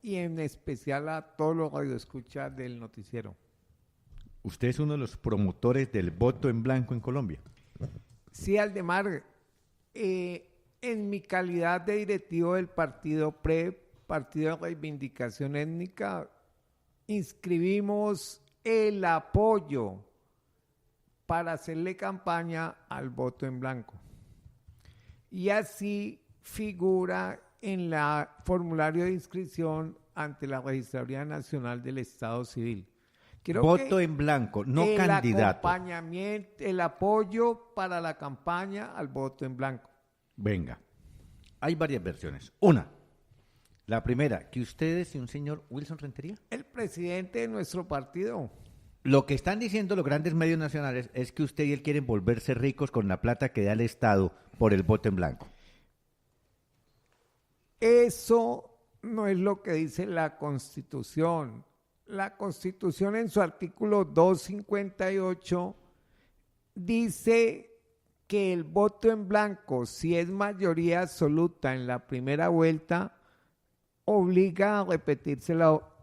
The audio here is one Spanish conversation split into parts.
y en especial a todos los radioescuchas del noticiero. Usted es uno de los promotores del voto en blanco en Colombia. Sí, Aldemar, en mi calidad de directivo del partido PRE, Partido de Reivindicación Étnica, inscribimos el apoyo para hacerle campaña al voto en blanco. Y así figura en el formulario de inscripción ante la Registraduría Nacional del Estado Civil. Voto en blanco, no candidato. El acompañamiento, el apoyo para la campaña al voto en blanco. Venga, hay varias versiones. Una, la primera, que usted es un señor Wilson Rentería. El presidente de nuestro partido. Lo que están diciendo los grandes medios nacionales es que usted y él quieren volverse ricos con la plata que da el Estado por el voto en blanco. Eso no es lo que dice la Constitución. La Constitución en su artículo 258 dice que el voto en blanco, si es mayoría absoluta en la primera vuelta, obliga a repetirse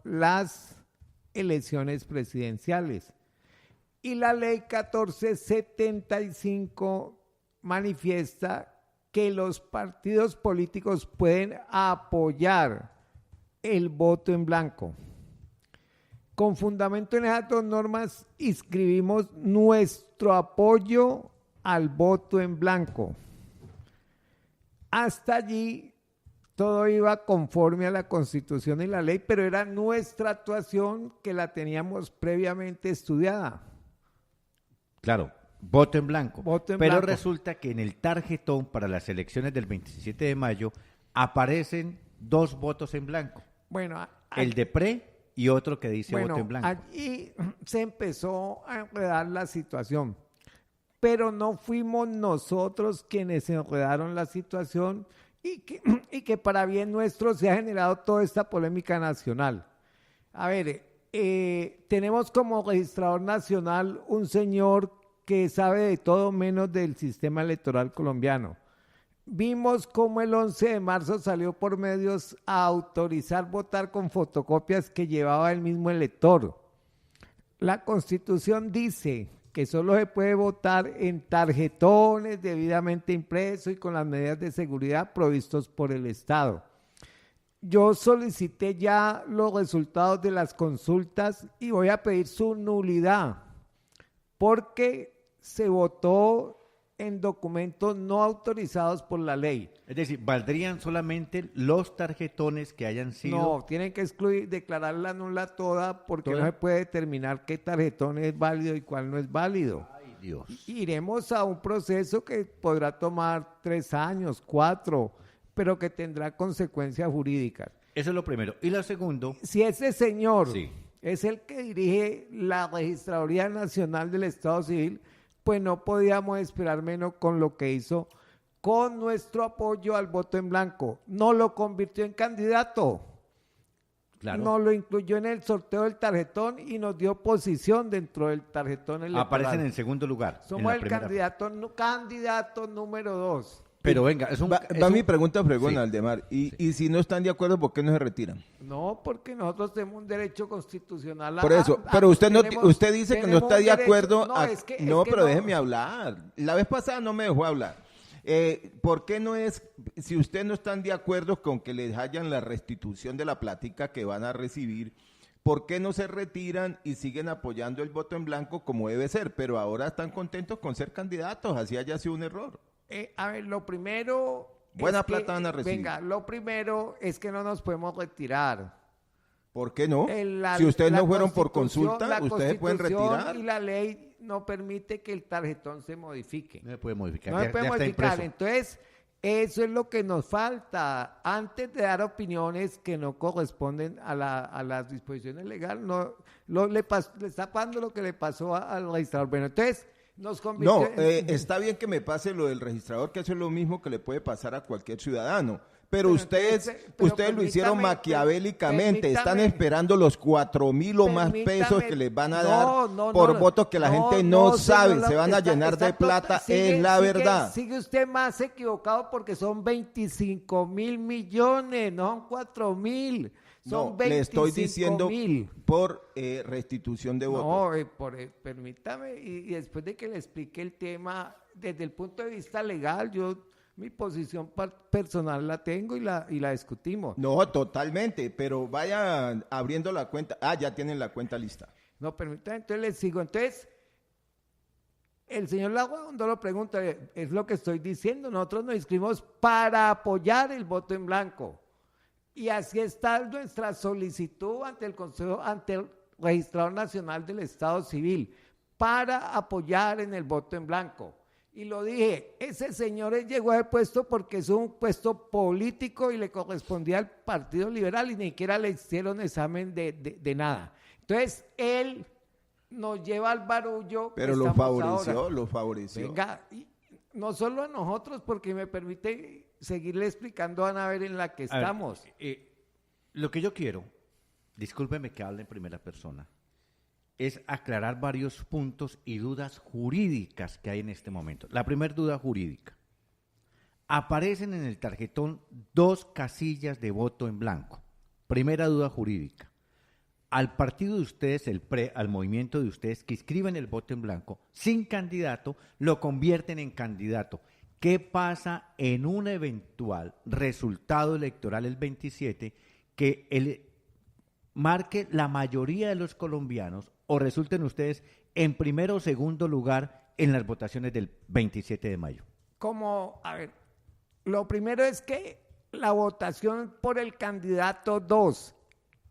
las elecciones presidenciales. Y la ley 1475 manifiesta que los partidos políticos pueden apoyar el voto en blanco. Con fundamento en esas dos normas, inscribimos nuestro apoyo al voto en blanco. Hasta allí todo iba conforme a la Constitución y la ley, pero era nuestra actuación que la teníamos previamente estudiada. Claro, voto en blanco. Voto en pero blanco. Resulta que en el tarjetón para las elecciones del 27 de mayo aparecen dos votos en blanco. Bueno, el de PRE y otro que dice voto en blanco. Allí se empezó a enredar la situación, pero no fuimos nosotros quienes enredaron la situación y que para bien nuestro se ha generado toda esta polémica nacional. A ver, tenemos como registrador nacional un señor que sabe de todo menos del sistema electoral colombiano. Vimos cómo el 11 de marzo salió por medios a autorizar votar con fotocopias que llevaba el mismo elector. La Constitución dice que solo se puede votar en tarjetones debidamente impresos y con las medidas de seguridad provistos por el Estado. Yo solicité ya los resultados de las consultas y voy a pedir su nulidad porque se votó en documentos no autorizados por la ley. Es decir, ¿valdrían solamente los tarjetones que hayan sido? No, tienen que excluir, declararla nula toda porque no se puede determinar qué tarjetón es válido y cuál no es válido. Ay, Dios. Iremos a un proceso que podrá tomar 3 años, 4, pero que tendrá consecuencias jurídicas. Eso es lo primero. Y lo segundo. Si ese señor sí. es el que dirige la Registraduría Nacional del Estado Civil, pues no podíamos esperar menos con lo que hizo con nuestro apoyo al voto en blanco. No lo convirtió en candidato, claro. No lo incluyó en el sorteo del tarjetón y nos dio posición dentro del tarjetón electoral. Aparecen en segundo lugar. Somos el candidato número 2. Pero venga, va mi pregunta fregona, sí. Aldemar. Y si no están de acuerdo, ¿por qué no se retiran? No, porque nosotros tenemos un derecho constitucional. Por eso, pero usted dice que no está de acuerdo. Pero déjeme hablar. La vez pasada no me dejó hablar. ¿Por qué no es, si ustedes no están de acuerdo con que les hayan la restitución de la plática que van a recibir, ¿por qué no se retiran y siguen apoyando el voto en blanco como debe ser? Pero ahora están contentos con ser candidatos, así haya sido un error. A ver, lo primero... Buena plata van a recibir. Venga, lo primero es que no nos podemos retirar. ¿Por qué no? Si ustedes no fueron por consulta, ustedes se pueden retirar. La Constitución y la ley no permite que el tarjetón se modifique. No se puede modificar. No se puede modificar. Entonces, eso es lo que nos falta. Antes de dar opiniones que no corresponden a las disposiciones legales, le está pasando lo que le pasó al registrador. Bueno, entonces... está bien que me pase lo del registrador, que eso es lo mismo que le puede pasar a cualquier ciudadano. Pero ustedes lo hicieron maquiavélicamente. Están esperando los 4,000 o más pesos que les van a dar por votos que la gente no sabe. Se van a llenar de plata, es la verdad. Sigue usted más equivocado porque son 25,000 millones, no son 4,000. Son no, le estoy diciendo 25.000. por restitución de votos. No, permítame, y después de que le explique el tema, desde el punto de vista legal, mi posición personal la tengo y la discutimos. No, totalmente, pero vaya abriendo la cuenta. Ya tienen la cuenta lista. No, permítame, entonces les sigo. Entonces, el señor Laguardo lo pregunta, es lo que estoy diciendo, nosotros nos inscribimos para apoyar el voto en blanco. Y así está nuestra solicitud ante el Consejo, ante el Registrador Nacional del Estado Civil, para apoyar en el voto en blanco. Y lo dije, ese señor llegó a ese puesto porque es un puesto político y le correspondía al Partido Liberal y ni siquiera le hicieron examen de nada. Entonces, él nos lleva al barullo. Pero lo favoreció. Venga, y no solo a nosotros, porque me permite seguirle explicando a Ana ver en la que estamos. Lo que yo quiero, discúlpeme que hable en primera persona, es aclarar varios puntos y dudas jurídicas que hay en este momento. La primera duda jurídica. Aparecen en el tarjetón 2 casillas de voto en blanco. Primera duda jurídica. Al partido de ustedes, al movimiento de ustedes que inscriben el voto en blanco sin candidato, lo convierten en candidato. ¿Qué pasa en un eventual resultado electoral el 27 que marque la mayoría de los colombianos o resulten ustedes en primero o segundo lugar en las votaciones del 27 de mayo? Lo primero es que la votación por el candidato 2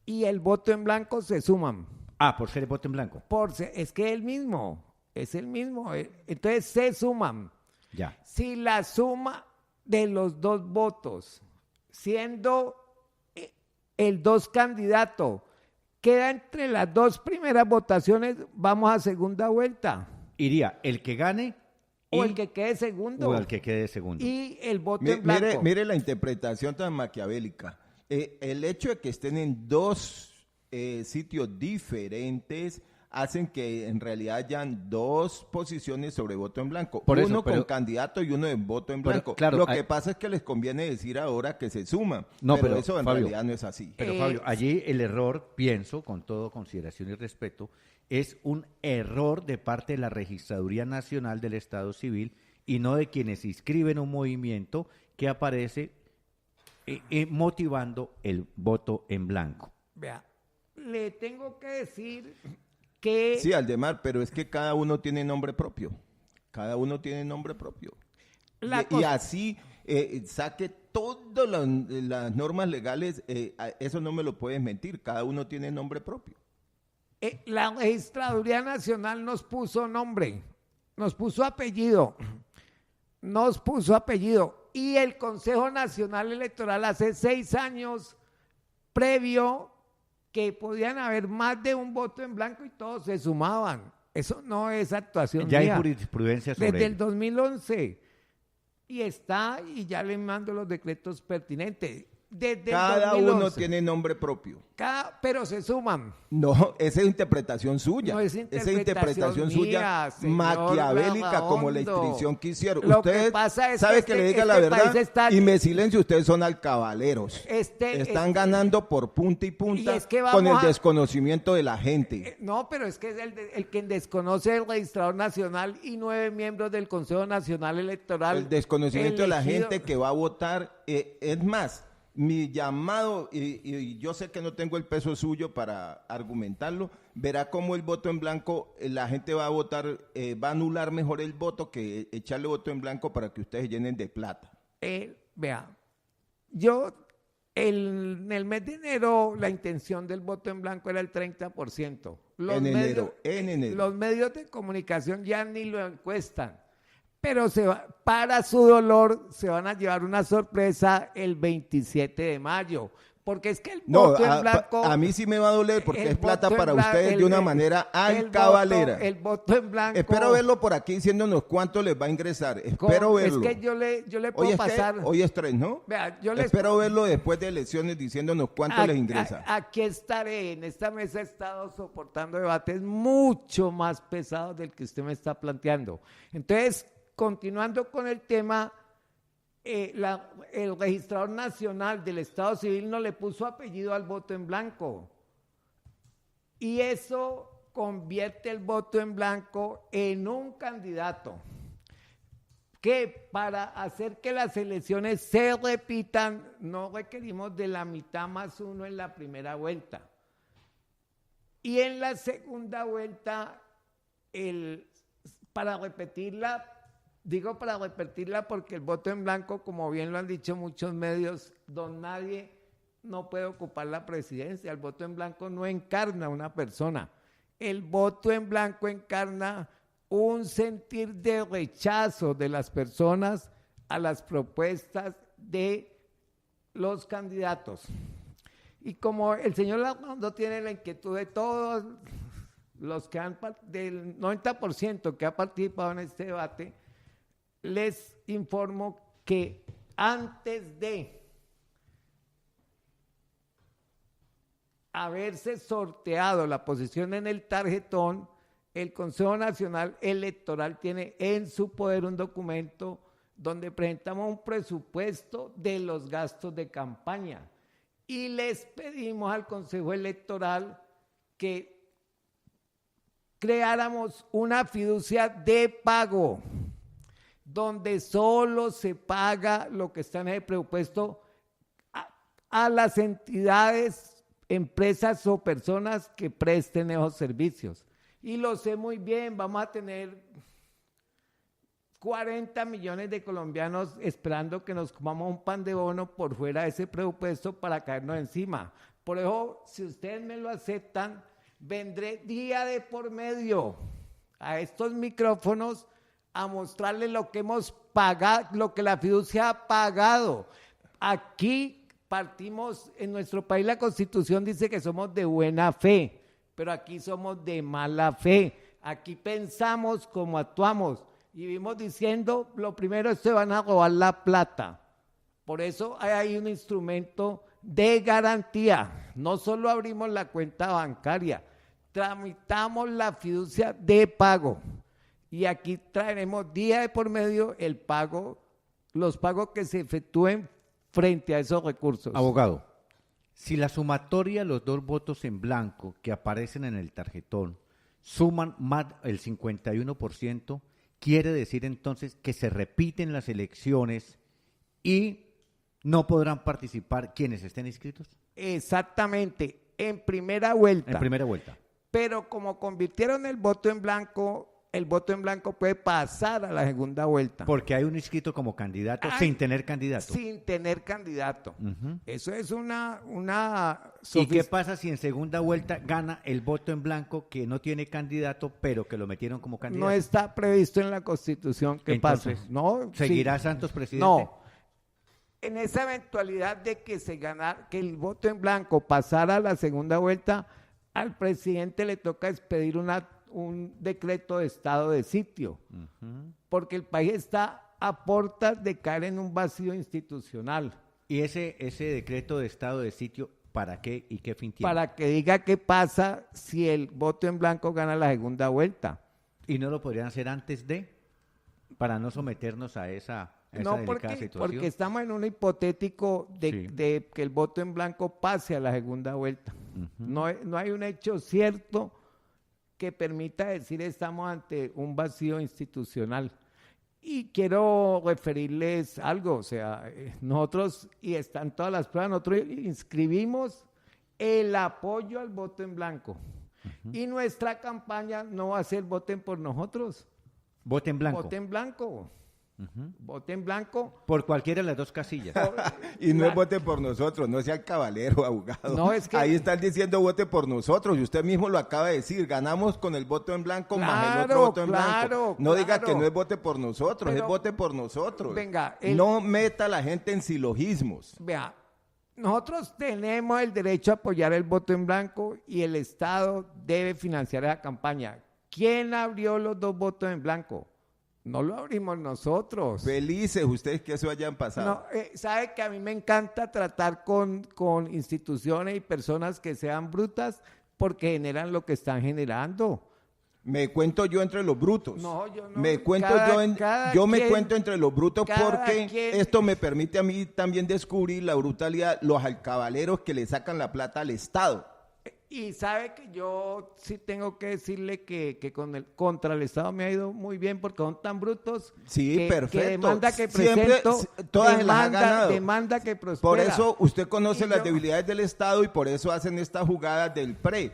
y el voto en blanco se suman. Por ser el voto en blanco. Es que es el mismo, entonces se suman. Ya. Si la suma de los 2 votos, siendo el 2 candidato, queda entre las 2 primeras votaciones, vamos a segunda vuelta. Iría el que gane o el que quede segundo. O el que quede segundo. Y el voto en blanco. Mire la interpretación tan maquiavélica. El hecho de que estén en 2 sitios diferentes hacen que en realidad hayan 2 posiciones sobre voto en blanco. Uno con candidato y uno en voto en blanco. Claro, lo que pasa es que les conviene decir ahora que se suman. No, pero eso en realidad no es así. Pero Fabio, allí el error, pienso, con todo consideración y respeto, es un error de parte de la Registraduría Nacional del Estado Civil y no de quienes inscriben un movimiento que aparece motivando el voto en blanco. Vea, le tengo que decir que... Sí, Aldemar, pero es que cada uno tiene nombre propio. Cada uno tiene nombre propio. Y así saque todas las normas legales, eso no me lo puedes mentir. Cada uno tiene nombre propio. La Registraduría Nacional nos puso nombre, nos puso apellido, y el Consejo Nacional Electoral hace 6 años previo que podían haber más de un voto en blanco y todos se sumaban. Eso no es actuación ya mía. Hay jurisprudencia sobre desde el 2011 y ya le mando los decretos pertinentes. Desde cada uno tiene nombre propio. Pero se suman. No, esa es interpretación suya. No es interpretación mía, suya maquiavélica como la inscripción que hicieron. Lo Ustedes que pasa es sabe que le diga la verdad y me silencio, ustedes son alcabaleros. Están ganando por punta y punta con el desconocimiento de la gente. No, pero es que es el que desconoce el registrador nacional y 9 miembros del Consejo Nacional Electoral. El desconocimiento de la gente que va a votar, es más. Mi llamado, y yo sé que no tengo el peso suyo para argumentarlo, verá cómo el voto en blanco, la gente va a votar, va a anular mejor el voto que echarle voto en blanco para que ustedes llenen de plata. Vea, en el mes de enero la intención del voto en blanco era el 30%. En enero. Los medios de comunicación ya ni lo encuestan. Pero para su dolor se van a llevar una sorpresa el 27 de mayo. Porque es que el voto en blanco... A mí sí me va a doler porque es plata para ustedes de una manera alcabalera. El voto en blanco... Espero verlo por aquí diciéndonos cuánto les va a ingresar. Espero verlo. Es que yo le puedo pasar... Hoy es 3, ¿no? Vea, espero verlo después de elecciones diciéndonos cuánto les ingresa. Aquí estaré. En esta mesa he estado soportando debates mucho más pesados del que usted me está planteando. Entonces... Continuando con el tema, el registrador nacional del Estado Civil no le puso apellido al voto en blanco. Y eso convierte el voto en blanco en un candidato que para hacer que las elecciones se repitan no requerimos de la mitad más uno en la primera vuelta. Y en la segunda vuelta, para repetirla porque el voto en blanco, como bien lo han dicho muchos medios, don nadie no puede ocupar la presidencia. El voto en blanco no encarna a una persona. El voto en blanco encarna un sentir de rechazo de las personas a las propuestas de los candidatos. Y como el señor Larrondo tiene la inquietud de todos los que del 90% que ha participado en este debate, les informo que antes de haberse sorteado la posición en el tarjetón, el Consejo Nacional Electoral tiene en su poder un documento donde presentamos un presupuesto de los gastos de campaña y les pedimos al Consejo Electoral que creáramos una fiducia de pago donde solo se paga lo que está en el presupuesto a las entidades, empresas o personas que presten esos servicios. Y lo sé muy bien, vamos a tener 40 millones de colombianos esperando que nos comamos un pan de bono por fuera de ese presupuesto para caernos encima. Por eso, si ustedes me lo aceptan, vendré día de por medio a estos micrófonos a mostrarles lo que hemos pagado, lo que la fiducia ha pagado. Aquí partimos, en nuestro país la Constitución dice que somos de buena fe, pero aquí somos de mala fe. Aquí pensamos como actuamos y vimos diciendo, lo primero es que van a robar la plata. Por eso hay un instrumento de garantía. No solo abrimos la cuenta bancaria, tramitamos la fiducia de pago. Y aquí traeremos día de por medio el pago, los pagos que se efectúen frente a esos recursos. Abogado, si la sumatoria de los dos votos en blanco que aparecen en el tarjetón suman más del 51%, quiere decir entonces que se repiten las elecciones y no podrán participar quienes estén inscritos. Exactamente, en primera vuelta. En primera vuelta. Pero como convirtieron el voto en blanco puede pasar a la segunda vuelta. Porque hay un inscrito como candidato sin tener candidato. Sin tener candidato. Uh-huh. Eso es una ¿Y qué pasa si en segunda vuelta gana el voto en blanco que no tiene candidato, pero que lo metieron como candidato? No está previsto en la Constitución que pase. ¿No? ¿Seguirá sí. Santos presidente? No. En esa eventualidad de que que el voto en blanco pasara a la segunda vuelta, al presidente le toca expedir un decreto de estado de sitio, uh-huh, porque el país está a puertas de caer en un vacío institucional. ¿Y ese decreto de estado de sitio para qué y qué fin tiene? Para que diga qué pasa si el voto en blanco gana la segunda vuelta. ¿Y no lo podrían hacer antes para no someternos a esa delicada situación? Porque estamos en un hipotético de que el voto en blanco pase a la segunda vuelta. Uh-huh. No hay un hecho cierto que permita decir estamos ante un vacío institucional. Y quiero referirles algo, o sea, nosotros, y están todas las pruebas, nosotros inscribimos el apoyo al voto en blanco. Uh-huh. Y nuestra campaña no va a ser voten por nosotros. ¿Vote en blanco? Vote en blanco. Uh-huh. Vote en blanco. Por cualquiera de las dos casillas. Y no es vote por nosotros, no sea el caballero, abogado. No, es que ahí están diciendo vote por nosotros, y usted mismo lo acaba de decir, ganamos con el voto en blanco más el otro voto en blanco. No diga que no es vote por nosotros, es vote por nosotros. Venga, no meta a la gente en silogismos. Vea, nosotros tenemos el derecho a apoyar el voto en blanco y el Estado debe financiar esa campaña. ¿Quién abrió los dos votos en blanco? No lo abrimos nosotros. Felices ustedes que eso hayan pasado. No, sabe que a mí me encanta tratar con instituciones y personas que sean brutas porque generan lo que están generando. Me cuento yo entre los brutos. No, yo no. Me cuento me cuento entre los brutos porque esto me permite a mí también descubrir la brutalidad, los alcabaleros que le sacan la plata al Estado. Y sabe que yo sí tengo que decirle que contra el Estado me ha ido muy bien porque son tan brutos. Sí, perfecto. Que demanda que presento, todas las ha ganado. Demanda que prospera. Por eso usted conoce las debilidades del Estado y por eso hacen estas jugadas del PRE.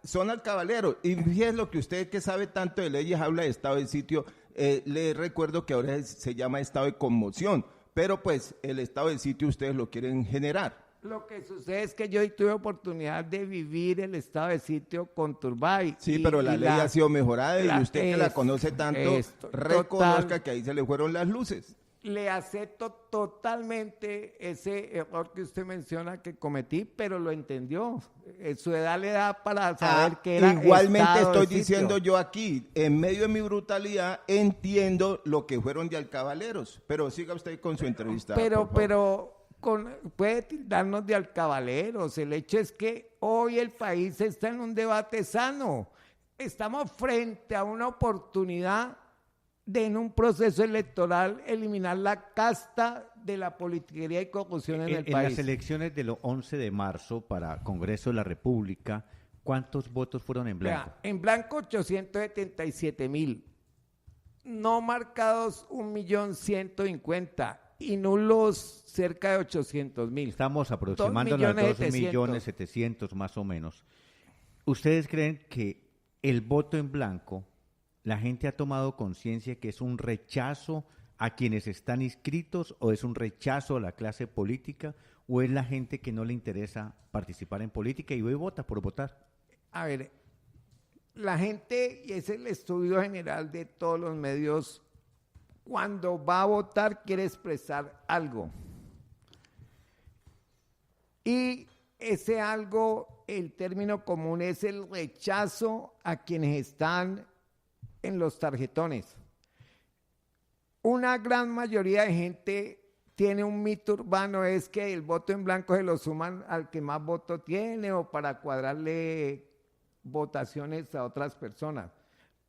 Son alcabaleros. Y fíjese lo que usted que sabe tanto de leyes habla de estado de sitio. Le recuerdo que ahora se llama estado de conmoción. Pero pues el estado de sitio ustedes lo quieren generar. Lo que sucede es que yo tuve oportunidad de vivir el estado de sitio con Turbay. Sí, pero la ley ha sido mejorada y usted que la conoce tanto, reconozca que ahí se le fueron las luces. Le acepto totalmente ese error que usted menciona que cometí, pero lo entendió. Su edad le da para saber que era igualmente estoy diciendo yo aquí, en medio de mi brutalidad, entiendo lo que fueron de alcabaleros. Pero siga usted con su entrevista. Puede tildarnos de alcabaleros. El hecho es que hoy el país está en un debate sano. Estamos frente a una oportunidad de en un proceso electoral eliminar la casta de la politiquería y corrupción en el país. En las elecciones del 11 de marzo para Congreso de la República, ¿cuántos votos fueron en blanco? En blanco 877,000. No marcados 1.150.000. Y nulos cerca de 800,000. Estamos aproximándonos a 2.700.000 más o menos. ¿Ustedes creen que el voto en blanco, la gente ha tomado conciencia que es un rechazo a quienes están inscritos o es un rechazo a la clase política o es la gente que no le interesa participar en política y hoy vota por votar? A ver, la gente, y es el estudio general de todos los medios, cuando va a votar quiere expresar algo. Y ese algo, el término común es el rechazo a quienes están en los tarjetones. Una gran mayoría de gente tiene un mito urbano, es que el voto en blanco se lo suman al que más voto tiene o para cuadrarle votaciones a otras personas.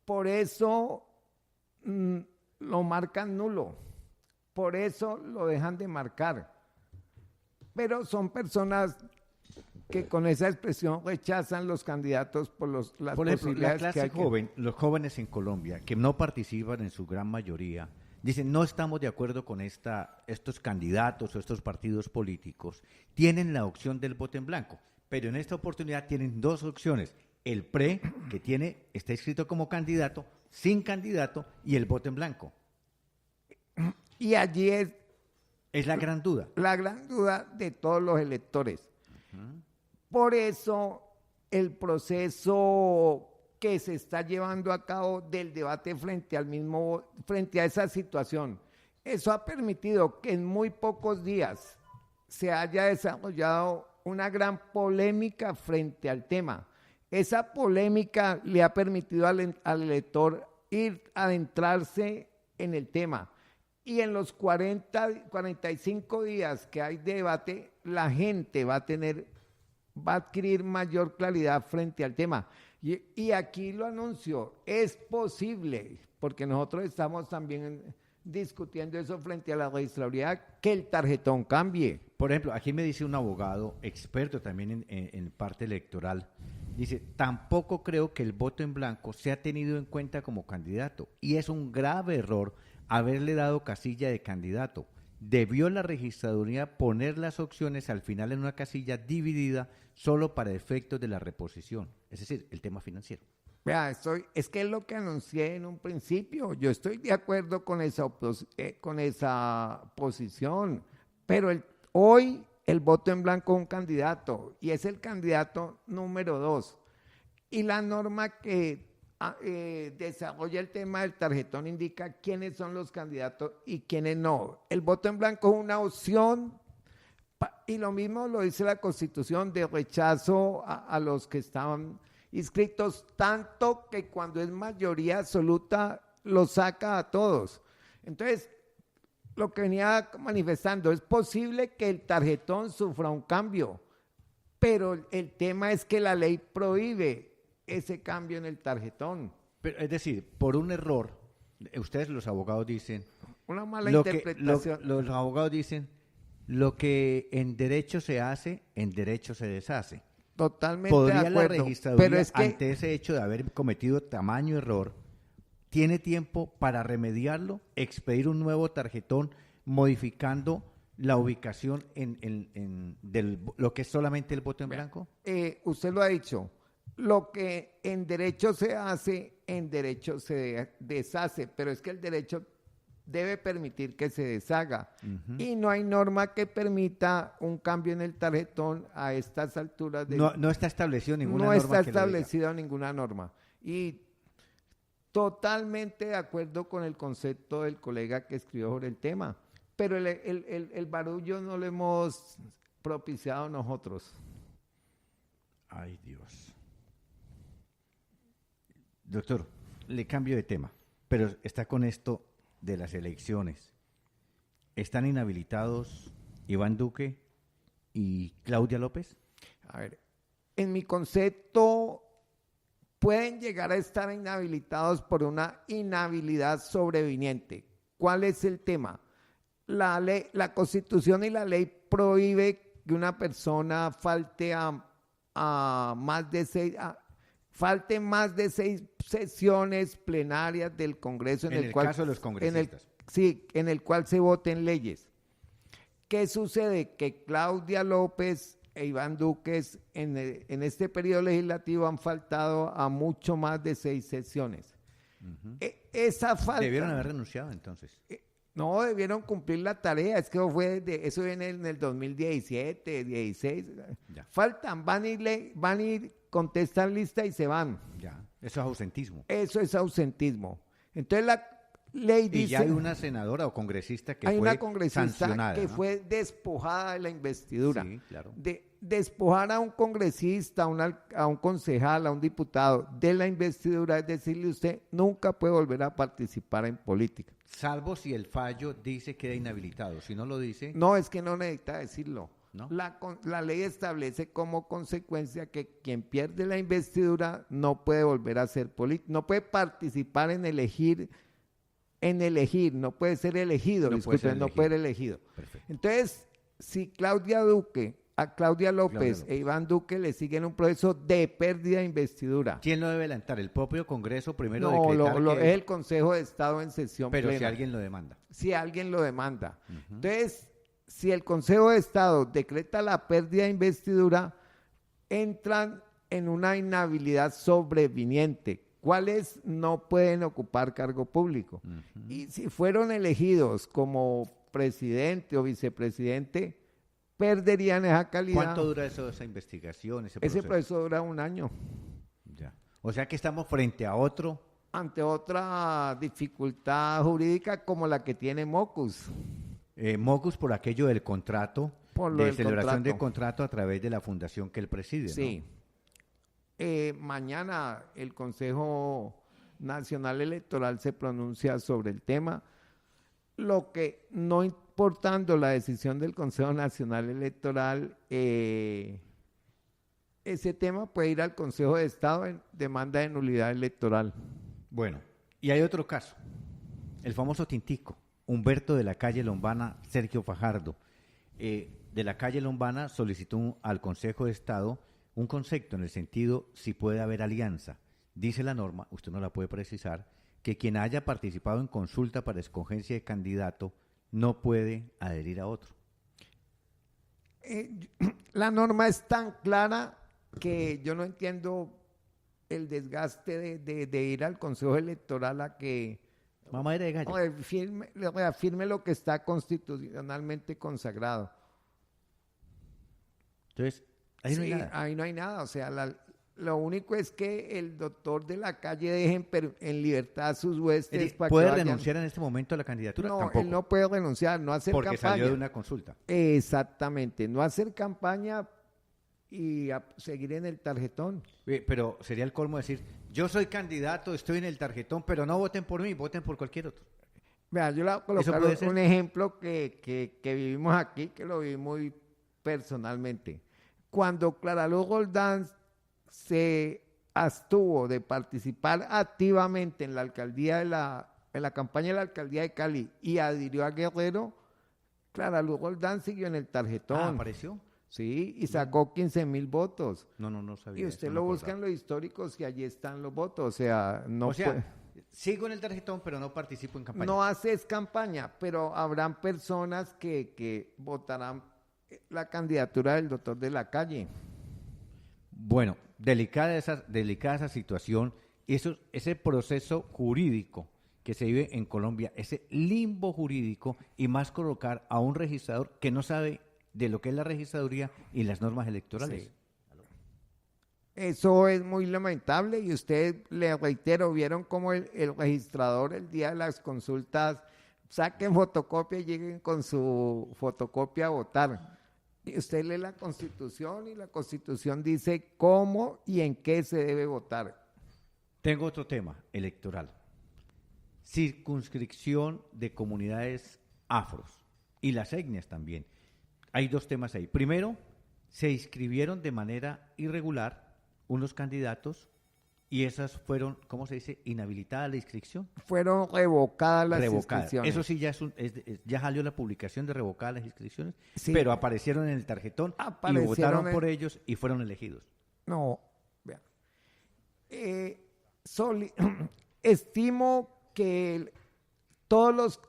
Por eso lo marcan nulo, por eso lo dejan de marcar. Pero son personas que con esa expresión rechazan los candidatos por las posibilidades la clase que hay joven, los jóvenes en Colombia que no participan en su gran mayoría, dicen no estamos de acuerdo con estos candidatos o estos partidos políticos, tienen la opción del voto en blanco, pero en esta oportunidad tienen dos opciones, el PRE, que está inscrito como candidato, sin candidato, y el voto en blanco. Y allí es la gran duda. La gran duda de todos los electores. Por eso el proceso que se está llevando a cabo del debate frente a esa situación, eso ha permitido que en muy pocos días se haya desarrollado una gran polémica frente al tema. Esa polémica le ha permitido al elector adentrarse en el tema. Y en los 45 días que hay de debate, la gente va a adquirir mayor claridad frente al tema. Y aquí lo anuncio, es posible, porque nosotros estamos también discutiendo eso frente a la registraduría, que el tarjetón cambie. Por ejemplo, aquí me dice un abogado experto también en parte electoral, dice, tampoco creo que el voto en blanco sea tenido en cuenta como candidato, y es un grave error haberle dado casilla de candidato. Debió la registraduría poner las opciones al final en una casilla dividida solo para efectos de la reposición, es decir, el tema financiero. Vea, es que es lo que anuncié en un principio. Yo estoy de acuerdo con esa posición, pero hoy el voto en blanco es un candidato y es el candidato número 2. Y la norma que desarrolla el tema del tarjetón indica quiénes son los candidatos y quiénes no. El voto en blanco es una opción y lo mismo lo dice la Constitución de rechazo a los que estaban inscritos, tanto que cuando es mayoría absoluta lo saca a todos. Entonces, lo que venía manifestando, es posible que el tarjetón sufra un cambio, pero el tema es que la ley prohíbe ese cambio en el tarjetón. Pero, es decir, por un error, ustedes los abogados dicen... Una mala interpretación. Los abogados dicen, lo que en derecho se hace, en derecho se deshace. Totalmente ¿Podría de acuerdo. la registraduría, pero es que, ante ese hecho de haber cometido tamaño error, tiene tiempo para remediarlo, expedir un nuevo tarjetón, modificando la ubicación de lo que es solamente el voto en blanco? Usted lo ha dicho, lo que en derecho se hace, en derecho se deshace, pero es que el derecho debe permitir que se deshaga. Y no hay norma que permita un cambio en el tarjetón a estas alturas. No está establecido ninguna norma. No está establecida ninguna norma. Y totalmente de acuerdo con el concepto del colega que escribió sobre el tema. Pero el barullo no lo hemos propiciado nosotros. Ay, Dios. Doctor, le cambio de tema, pero está con esto de las elecciones. ¿Están inhabilitados Iván Duque y Claudia López? A ver, en mi concepto pueden llegar a estar inhabilitados por una inhabilidad sobreviniente. ¿Cuál es el tema? La ley, la Constitución y la ley prohíbe que una persona falte más de seis sesiones plenarias del Congreso en el caso de los congresistas. En el cual se voten leyes. ¿Qué sucede? Que Claudia López e Iván Duque en este periodo legislativo han faltado a mucho más de 6 sesiones. Esa falta... Debieron haber renunciado entonces. No, debieron cumplir la tarea, es que eso viene en el 2017, 16. Ya. Faltan, van a ir, contestan lista y se van. Ya, eso es ausentismo. Eso es ausentismo. Entonces la ley dice... Y ya hay una senadora o congresista que fue sancionada, que ¿no? fue despojada de la investidura. Sí, claro. De despojar a un congresista, a un concejal, a un diputado de la investidura, es decirle usted nunca puede volver a participar en política. Salvo si el fallo dice que queda inhabilitado. Si no lo dice... No, es que no necesita decirlo. ¿No? La ley establece como consecuencia que quien pierde la investidura no puede volver a ser político, no puede participar en elegir, no puede ser elegido, no puede ser elegido. Perfecto. Entonces, si a Claudia López e Iván Duque le siguen un proceso de pérdida de investidura. ¿Quién lo debe adelantar? ¿El propio Congreso primero? No, es el Consejo de Estado en sesión plena. Pero si alguien lo demanda. Si alguien lo demanda. Entonces, si el Consejo de Estado decreta la pérdida de investidura, entran en una inhabilidad sobreviniente. ¿Cuáles no pueden ocupar cargo público? Y si fueron elegidos como presidente o vicepresidente, perderían esa calidad. ¿Cuánto dura esa investigación, ese proceso? Ese proceso dura 1 año. Ya. O sea que estamos frente a otro... Ante otra dificultad jurídica como la que tiene Mocus. Mocus por aquello del contrato, de celebración de contrato a través de la fundación que él preside, sí. ¿No? Mañana el Consejo Nacional Electoral se pronuncia sobre el tema. Lo que, no importando la decisión del Consejo Nacional Electoral, ese tema puede ir al Consejo de Estado en demanda de nulidad electoral. Bueno, y hay otro caso, el famoso Tintico, Humberto de la calle Lombana, Sergio Fajardo. De la calle Lombana solicitó al Consejo de Estado un concepto en el sentido si puede haber alianza. Dice la norma, usted no la puede precisar, que quien haya participado en consulta para escogencia de candidato no puede adherir a otro. La norma es tan clara que yo no entiendo el desgaste de ir al Consejo Electoral a que reafirme lo que está constitucionalmente consagrado. Entonces, ahí no hay nada. Ahí no hay nada. O sea, lo único es que el doctor de la calle deje en libertad sus huestes. ¿Puede renunciar en este momento a la candidatura? No, tampoco. Él no puede renunciar, no hacer porque campaña. Porque salió de una consulta. Exactamente, no hacer campaña y seguir en el tarjetón. Pero sería el colmo decir, yo soy candidato, estoy en el tarjetón, pero no voten por mí, voten por cualquier otro. Vea, yo le voy a colocar un ejemplo que vivimos aquí, que lo vi muy personalmente. Cuando Clara Luz Roldán se abstuvo de participar activamente en la campaña de la alcaldía de Cali y adhirió a Guerrero, Clara Luz Roldán siguió en el tarjetón. ¿Apareció? Sí, y sacó 15,000 votos. No sabía. Y usted lo busca en los históricos y allí están los votos, o sea, sigo en el tarjetón, pero no participo en campaña. No haces campaña, pero habrán personas que votarán la candidatura del doctor de la Calle. Bueno, delicada esa situación, ese proceso jurídico que se vive en Colombia, ese limbo jurídico, y más colocar a un registrador que no sabe de lo que es la registraduría y las normas electorales. Sí. Eso es muy lamentable y usted, le reitero, vieron cómo el registrador el día de las consultas saquen fotocopia y lleguen con su fotocopia a votar. Y usted lee la Constitución y la Constitución dice cómo y en qué se debe votar. Tengo otro tema electoral. Circunscripción de comunidades afros y las etnias también. Hay dos temas ahí. Primero, se inscribieron de manera irregular unos candidatos y esas fueron, ¿cómo se dice?, inhabilitada la inscripción. Fueron revocadas las inscripciones. Eso sí, ya salió la publicación de revocadas las inscripciones, sí, pero aparecieron en el tarjetón y votaron por ellos y fueron elegidos. No, vean. Estimo que todos los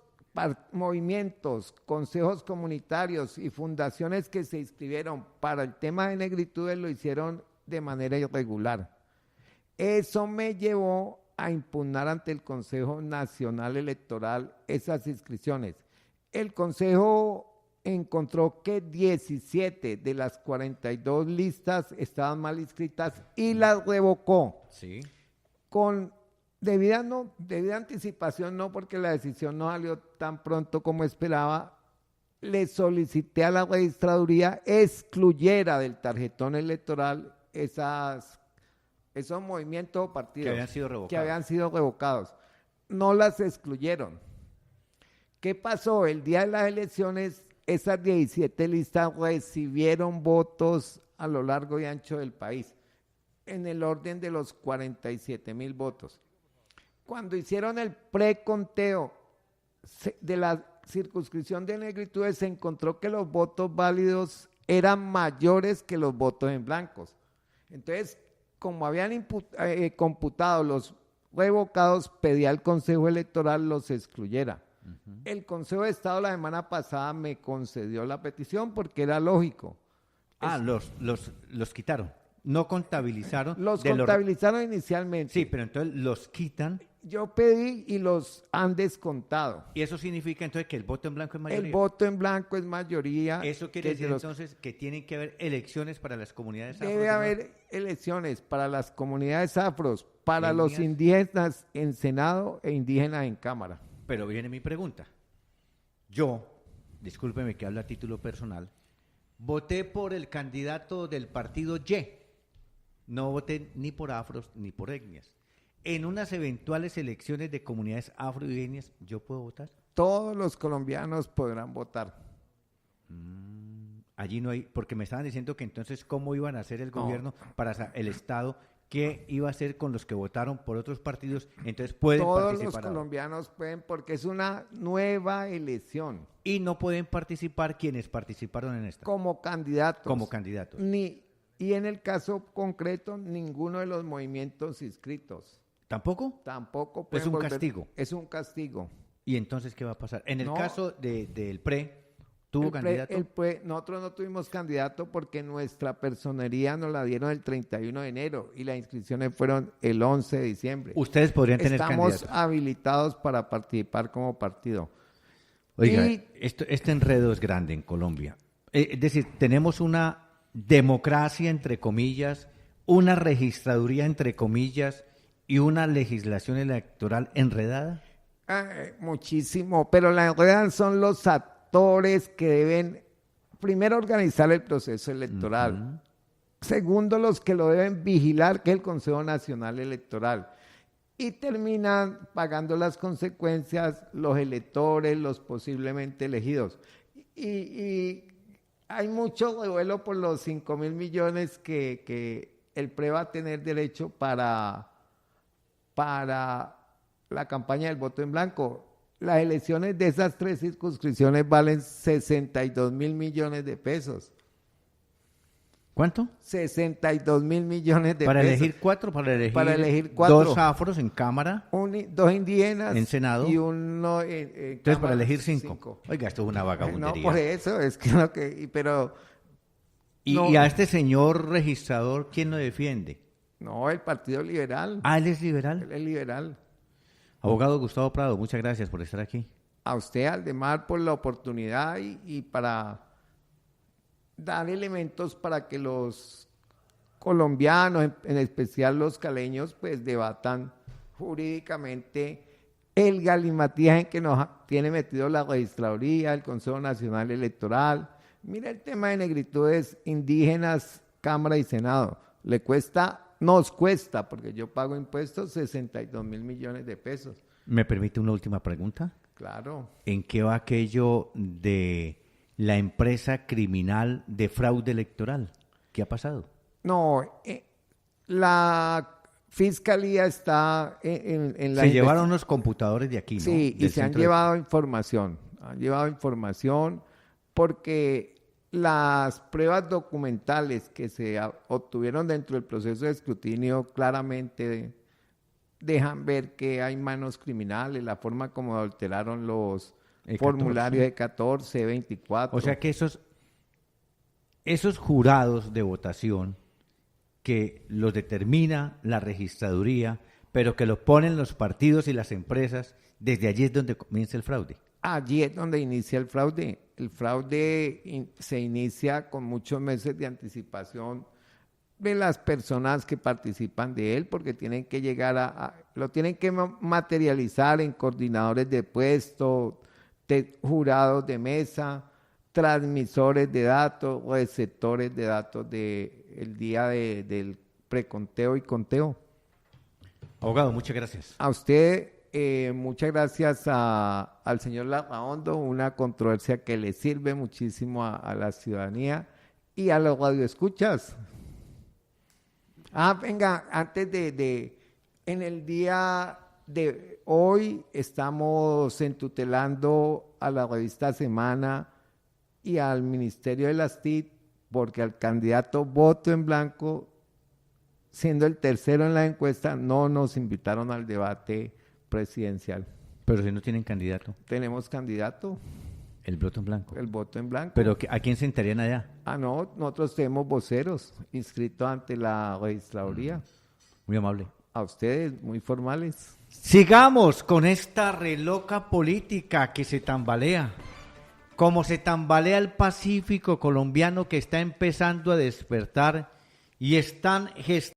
movimientos, consejos comunitarios y fundaciones que se inscribieron para el tema de negritudes lo hicieron de manera irregular. Eso me llevó a impugnar ante el Consejo Nacional Electoral esas inscripciones. El Consejo encontró que 17 de las 42 listas estaban mal inscritas y las revocó. Sí. Con debida anticipación, no, porque la decisión no salió tan pronto como esperaba. Le solicité a la registraduría excluyera del tarjetón electoral esos movimientos o partidos que habían sido revocados. No las excluyeron. ¿Qué pasó? El día de las elecciones, esas 17 listas recibieron votos a lo largo y ancho del país, en el orden de los 47,000 votos. Cuando hicieron el preconteo de la circunscripción de negritudes, se encontró que los votos válidos eran mayores que los votos en blancos. Entonces, como habían computado los revocados, pedía al Consejo Electoral los excluyera. Uh-huh. El Consejo de Estado la semana pasada me concedió la petición porque era lógico. Los quitaron. No contabilizaron. Los contabilizaron inicialmente. Sí, pero entonces los quitan. Yo pedí y los han descontado. ¿Y eso significa entonces que el voto en blanco es mayoría? El voto en blanco es mayoría. ¿Eso quiere decir entonces que tienen que haber elecciones para las comunidades afros? Debe haber elecciones para las comunidades afros, para los indígenas en Senado e indígenas en Cámara. Pero viene mi pregunta. Yo, discúlpeme que hable a título personal, voté por el candidato del partido Y. No voté ni por afros ni por etnias. En unas eventuales elecciones de comunidades afro y etnias, ¿yo puedo votar? Todos los colombianos podrán votar. Allí no hay, porque me estaban diciendo que entonces cómo iban a hacer el gobierno para el Estado, qué iba a hacer con los que votaron por otros partidos, entonces pueden participar. Todos los colombianos pueden, porque es una nueva elección. Y no pueden participar quienes participaron en esta. Como candidatos. Como candidatos. Y en el caso concreto, ninguno de los movimientos inscritos. ¿Tampoco? Tampoco. Es un castigo. Es un castigo. ¿Y entonces qué va a pasar? En el caso del PRE, ¿tuvo candidato? Nosotros no tuvimos candidato porque nuestra personería nos la dieron el 31 de enero y las inscripciones fueron el 11 de diciembre. Ustedes podrían tener candidato. Estamos habilitados para participar como partido. Oiga, este enredo es grande en Colombia. Es decir, tenemos una democracia, entre comillas, una registraduría, entre comillas, y una legislación electoral enredada. Muchísimo, pero la enredada son los actores que deben, primero, organizar el proceso electoral. Uh-huh. Segundo, los que lo deben vigilar, que es el Consejo Nacional Electoral. Y terminan pagando las consecuencias los electores, los posiblemente elegidos. Y hay mucho revuelo por los 5,000 millones que el PRE va a tener derecho para la campaña del voto en blanco. Las elecciones de esas 3 circunscripciones valen 62 mil millones de pesos. ¿Cuánto? 62 mil millones de para pesos. Elegir 4, para elegir 4. 2 afros en Cámara. 2 indígenas. En Senado. Y uno entonces, Cámara, para elegir 5. Oiga, esto es una vagabundería. No, por eso, es que lo que... Pero... ¿Y a este señor registrador quién lo defiende? No, el Partido Liberal. ¿Ah, él es liberal? Él es liberal. Abogado Gustavo Prado, muchas gracias por estar aquí. A usted, Aldemar, por la oportunidad y para dar elementos para que los colombianos, en especial los caleños, pues debatan jurídicamente el galimatías en que nos tiene metido la registraduría, el Consejo Nacional Electoral. Mira el tema de negritudes indígenas, Cámara y Senado. Nos cuesta, porque yo pago impuestos, 62 mil millones de pesos. ¿Me permite una última pregunta? Claro. ¿En qué va aquello de la empresa criminal de fraude electoral? ¿Qué ha pasado? No, la Fiscalía está en la... Se llevaron unos computadores de aquí, ¿no? Sí, y se han llevado información. Han llevado información porque las pruebas documentales que se obtuvieron dentro del proceso de escrutinio claramente dejan ver que hay manos criminales, la forma como alteraron los formularios de 14, 24. O sea que esos jurados de votación que los determina la registraduría, pero que los ponen los partidos y las empresas, desde allí es donde comienza el fraude. Allí es donde inicia el fraude. El fraude se inicia con muchos meses de anticipación de las personas que participan de él, porque tienen que llegar lo tienen que materializar en coordinadores de puesto, jurados de mesa, transmisores de datos, receptores de datos del día del preconteo y conteo. Abogado, muchas gracias. A usted, muchas gracias al señor Larraondo, una controversia que le sirve muchísimo a la ciudadanía y a los radioescuchas. Venga, antes en el día de hoy estamos entutelando a la revista Semana y al Ministerio de las TIC porque al candidato Voto en Blanco, siendo el tercero en la encuesta, no nos invitaron al debate presidencial. Pero si no tienen candidato. Tenemos candidato. El voto en blanco. El voto en blanco. ¿Pero a quién sentarían allá? No, nosotros tenemos voceros inscritos ante la registraduría. Muy amable. A ustedes, muy formales. Sigamos con esta reloca política que se tambalea. Como se tambalea el Pacífico colombiano que está empezando a despertar y están gestando